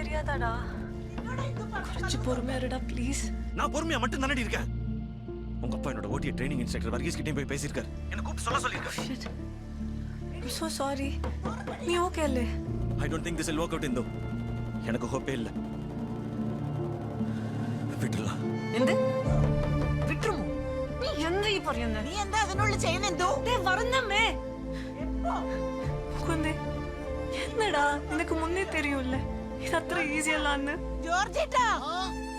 தெரியாதாடா கொஞ்சம் பொறுமையா இருடா ப்ளீஸ். நான் பொறுமையா மட்டும் தானடி இருக்கேன். உங்க அப்பா என்னோட ஓட்டிய ட்ரைனிங் இன்ஸ்ட்ரக்டர் வர்கீஸ் கிட்டே போய் பேசியிருக்காரு. என்ன கூப்பிட்டு சொல்ல சொல்லியிருக்காரு. I'm so sorry. நீ ஓகே இல்ல? I don't think this will work out இந்தோ. எனக்கு ஹோப்பே இல்ல. വിട്ടല്ല. എന്ത്? വിട്ടുമോ? നീ എന്താ ഈ പറയുന്നത്? നീ എന്താ അതിനുള്ളിൽ ചെയ്യുന്നെന്തോ? ദേ വരുന്നമ്മേ. എപ്പോ? കൊണ്ടേ. എന്നടാ നിനക്ക് മുന്നേ தெரியும்ல. ഇത് അത്ര ഈസി അല്ലാന്ന്. ജോർജിട്ടാ.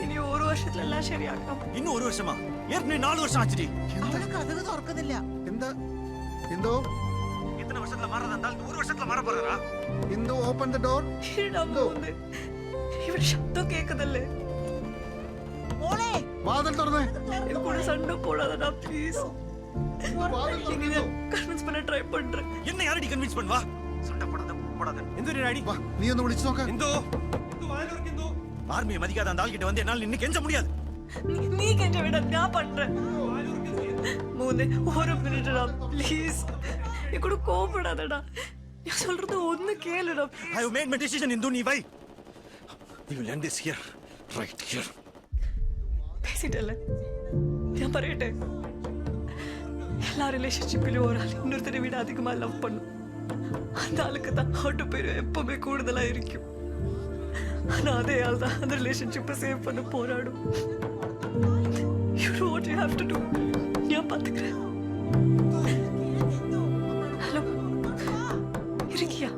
ഇനി ഒരു വർഷത്തിലെല്ലാം ശരിയാക്കാം. ഇന്ന് ഒരു വർഷമാ? ഏർനെ 4 വർഷം ആച്ചിടി. അവളെ കഥക് തുറക്കുന്നില്ല. എന്താ? എന്തോ? ഇത്ര വർഷത്തില മാറതാ ഒരു വർഷത്തില മാറ പോறடா. എന്തോ ഓപ്പൺ ദ ഡോർ. ഇവിടെ ശബ്ദം കേൾക്കുന്നില്ലേ? മോളെ വാതിൽ തുറന്നേ. கூட சண்டை போடாதடா ப்ளீஸ். இங்க கன்வின்ஸ் பண்ண ட்ரை பண்றேன். என்ன யாரடி கன்வின்ஸ் பண்ணுவா? சண்டை போடாத. எந்த ரெடி? വാ നീ ഒന്ന് വിളിച്ചു നോക്ക്. എന്തോ വായിലൂർക്ക് എന്തോ ആർമിയെ മതിക്കാതെ அந்த ആൾ கிட்ட வந்து என்னால நின்னு கெஞ்ச முடியாது. நீ கெஞ்ச விட நான் பண்றேன். மூணே ஒரு மினிட்டா ப்ளீஸ். இக்கூட கோபப்படாதடா. நான் சொல்றது ஒன்னு கேளுடா. I have made my decision Hindu நீ வை. We will end this here. Right here. பேசிட்டல. நான் പറയട്ടെ. எல்லா ரிலேஷன்ஷிப்பிலும் ஒரு ஆள் இன்னொருத்தரை விட அதிகமா லவ் பண்ணும். அந்த ஆளுக்கு தான் ஹார்ட் பேர் எப்பவுமே கூடுதலா இருக்கும். ஆனா அதே ஆள் தான் அந்த ரிலேஷன்ஷிப்பை சேவ் பண்ண போராடும். You know what you have to do. நான் பாத்துக்கிறேன். ஹலோ இருக்கியா?